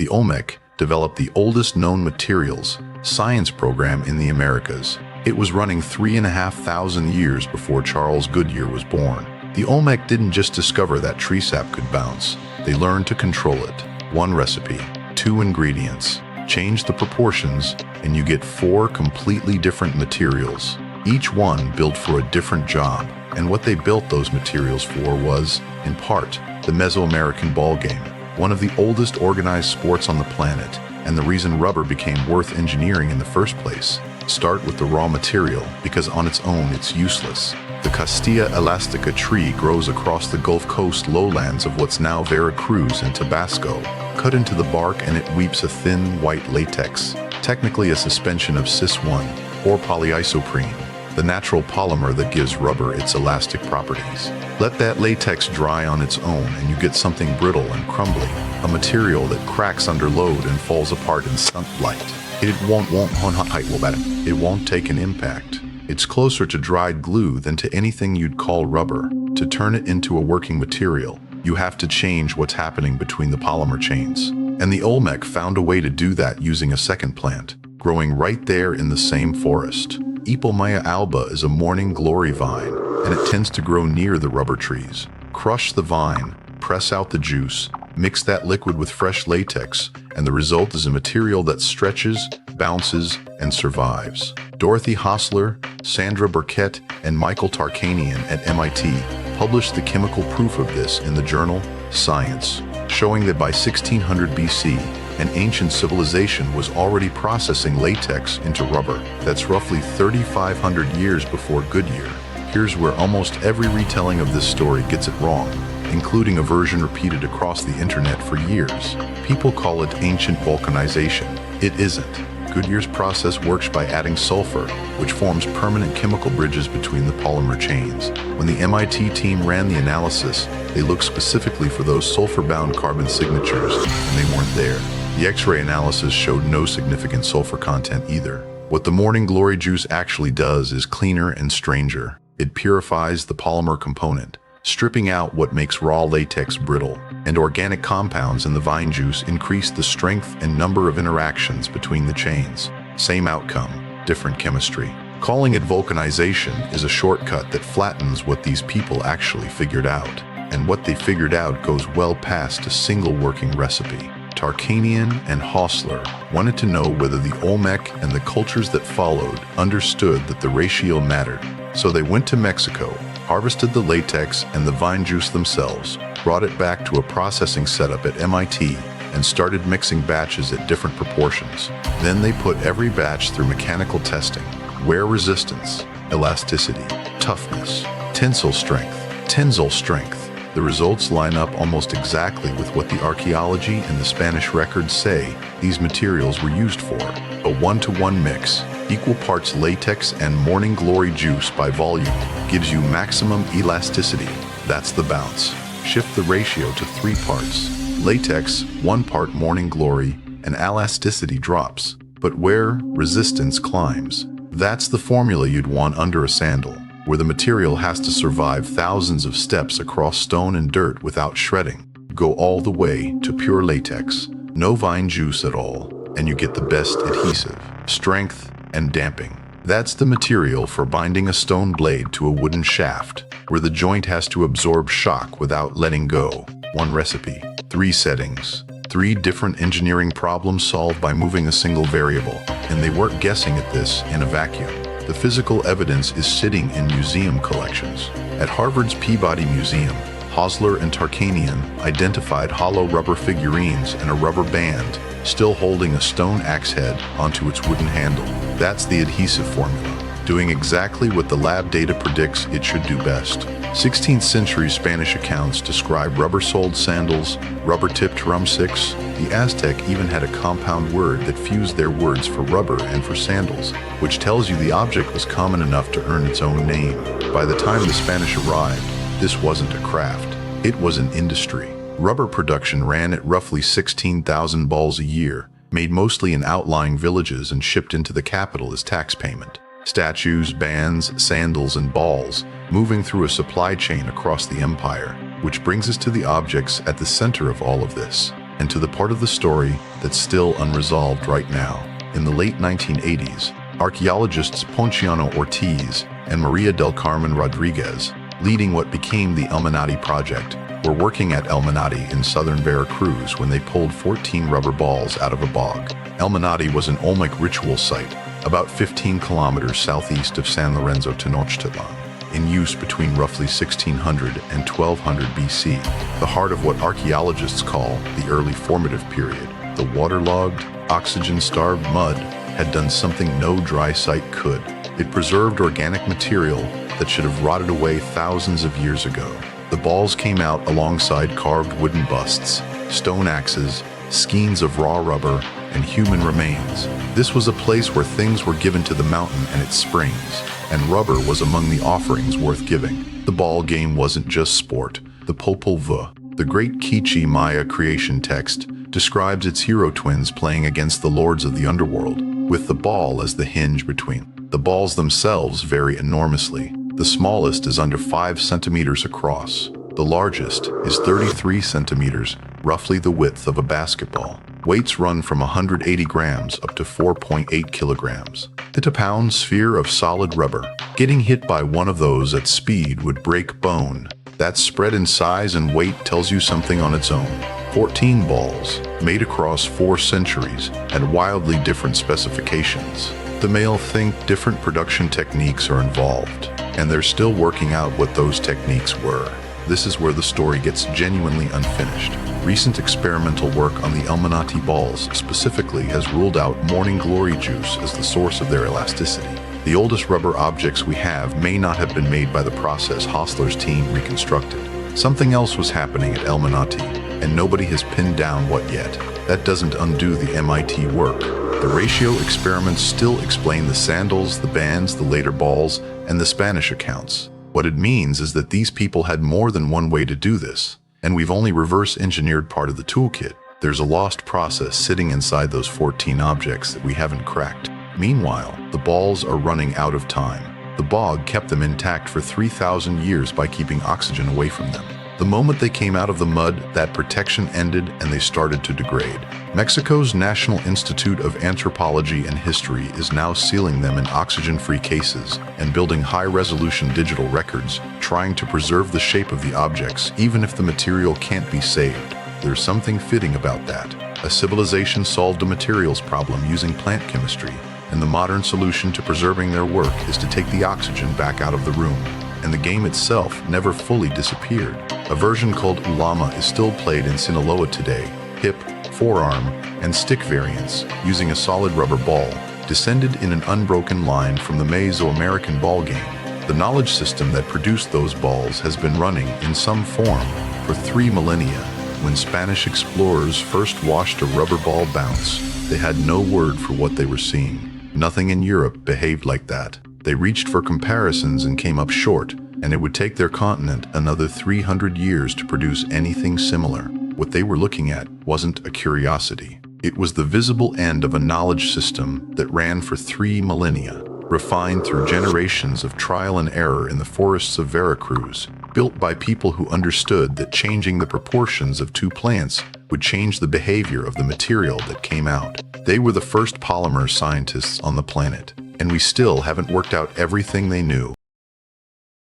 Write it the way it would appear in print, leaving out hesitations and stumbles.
The Olmec developed the oldest known materials science program in the Americas. It was running 3,500 years before Charles Goodyear was born. The Olmec didn't just discover that tree sap could bounce. They learned to control it. One recipe, 2 ingredients. Change the proportions, and you get 4 completely different materials. Each one built for a different job. And what they built those materials for was, in part, the Mesoamerican ball game, one of the oldest organized sports on the planet, and the reason rubber became worth engineering in the first place. Start with the raw material, because on its own it's useless. The Castilla elastica tree grows across the Gulf Coast lowlands of what's now Veracruz and Tabasco. Cut into the bark and it weeps a thin, white latex, technically a suspension of cis-1, or polyisoprene, the natural polymer that gives rubber its elastic properties. Let that latex dry on its own and you get something brittle and crumbly, a material that cracks under load and falls apart in sunlight. It won't take an impact. It's closer to dried glue than to anything you'd call rubber. To turn it into a working material, you have to change what's happening between the polymer chains. And the Olmec found a way to do that using a second plant, growing right there in the same forest. Ipomaya alba is a morning glory vine, and it tends to grow near the rubber trees. Crush the vine, press out the juice, mix that liquid with fresh latex, and the result is a material that stretches, bounces, and survives. Dorothy Hostler, Sandra Burkett, and Michael Tarkanian at MIT published the chemical proof of this in the journal Science, showing that by 1600 BC, an ancient civilization was already processing latex into rubber. That's roughly 3,500 years before Goodyear. Here's where almost every retelling of this story gets it wrong, including a version repeated across the internet for years. People call it ancient vulcanization. It isn't. Goodyear's process works by adding sulfur, which forms permanent chemical bridges between the polymer chains. When the MIT team ran the analysis, they looked specifically for those sulfur-bound carbon signatures, and they weren't there. The X-ray analysis showed no significant sulfur content either. What the morning glory juice actually does is cleaner and stranger. It purifies the polymer component, stripping out what makes raw latex brittle, and organic compounds in the vine juice increase the strength and number of interactions between the chains. Same outcome, different chemistry. Calling it vulcanization is a shortcut that flattens what these people actually figured out. And what they figured out goes well past a single working recipe. Tarkanian and Hostler wanted to know whether the Olmec and the cultures that followed understood that the ratio mattered. So they went to Mexico, harvested the latex and the vine juice themselves, brought it back to a processing setup at MIT, and started mixing batches at different proportions. Then they put every batch through mechanical testing: wear resistance, elasticity, toughness, tensile strength. The results line up almost exactly with what the archaeology and the Spanish records say these materials were used for. A 1-to-1 mix, equal parts latex and morning glory juice by volume, gives you maximum elasticity. That's the bounce. Shift the ratio to 3 parts. Latex, 1 part morning glory, and elasticity drops. But where resistance climbs. That's the formula you'd want under a sandal, where the material has to survive thousands of steps across stone and dirt without shredding. Go all the way to pure latex, no vine juice at all, and you get the best adhesive, strength, and damping. That's the material for binding a stone blade to a wooden shaft, where the joint has to absorb shock without letting go. One recipe, 3 settings, 3 different engineering problems solved by moving a single variable, and they weren't guessing at this in a vacuum. The physical evidence is sitting in museum collections. At Harvard's Peabody Museum, Hostler and Tarkanian identified hollow rubber figurines and a rubber band, still holding a stone axe head onto its wooden handle. That's the adhesive formula, doing exactly what the lab data predicts it should do best. 16th century Spanish accounts describe rubber-soled sandals, rubber-tipped drumsticks. The Aztec even had a compound word that fused their words for rubber and for sandals, which tells you the object was common enough to earn its own name. By the time the Spanish arrived, this wasn't a craft, it was an industry. Rubber production ran at roughly 16,000 balls a year, made mostly in outlying villages and shipped into the capital as tax payment. Statues, bands, sandals, and balls, moving through a supply chain across the empire, which brings us to the objects at the center of all of this. and to the part of the story that's still unresolved right now. In the late 1980s, archaeologists Ponciano Ortiz and Maria del Carmen Rodriguez, leading what became the Manati project, were working at Manati in southern Veracruz when they pulled 14 rubber balls out of a bog. Manati was an Olmec ritual site, about 15 kilometers southeast of San Lorenzo Tenochtitlan, in use between roughly 1600 and 1200 BC, the heart of what archaeologists call the early formative period. The waterlogged, oxygen-starved mud had done something no dry site could. It preserved organic material that should have rotted away thousands of years ago. The balls came out alongside carved wooden busts, stone axes, skeins of raw rubber, and human remains. This was a place where things were given to the mountain and its springs, and rubber was among the offerings worth giving. The ball game wasn't just sport. The Popol Vuh, the great Quiche Maya creation text, describes its hero twins playing against the lords of the underworld, with the ball as the hinge between. The balls themselves vary enormously. The smallest is under 5 centimeters across. The largest is 33 centimeters, roughly the width of a basketball. Weights run from 180 grams up to 4.8 kilograms. It's a pound sphere of solid rubber. Getting hit by one of those at speed would break bone. That spread in size and weight tells you something on its own. 14 balls, made across 4 centuries, had wildly different specifications. The male think different production techniques are involved, and they're still working out what those techniques were. This is where the story gets genuinely unfinished. Recent experimental work on the Manati balls specifically has ruled out morning glory juice as the source of their elasticity. The oldest rubber objects we have may not have been made by the process Hostler's team reconstructed. Something else was happening at Manati, and nobody has pinned down what yet. That doesn't undo the MIT work. The ratio experiments still explain the sandals, the bands, the later balls, and the Spanish accounts. What it means is that these people had more than one way to do this, and we've only reverse-engineered part of the toolkit. There's a lost process sitting inside those 14 objects that we haven't cracked. Meanwhile, the balls are running out of time. The bog kept them intact for 3,000 years by keeping oxygen away from them. The moment they came out of the mud, that protection ended and they started to degrade. Mexico's National Institute of Anthropology and History is now sealing them in oxygen-free cases and building high-resolution digital records, trying to preserve the shape of the objects even if the material can't be saved. There's something fitting about that. A civilization solved a materials problem using plant chemistry, and the modern solution to preserving their work is to take the oxygen back out of the room. And the game itself never fully disappeared. A version called Ulama is still played in Sinaloa today. Hip, forearm, and stick variants, using a solid rubber ball, descended in an unbroken line from the Mesoamerican ball game. The knowledge system that produced those balls has been running in some form for 3 millennia. When Spanish explorers first watched a rubber ball bounce, they had no word for what they were seeing. Nothing in Europe behaved like that. They reached for comparisons and came up short, and it would take their continent another 300 years to produce anything similar. What they were looking at wasn't a curiosity. It was the visible end of a knowledge system that ran for 3 millennia, refined through generations of trial and error in the forests of Veracruz, built by people who understood that changing the proportions of 2 plants would change the behavior of the material that came out. They were the first polymer scientists on the planet, and we still haven't worked out everything they knew.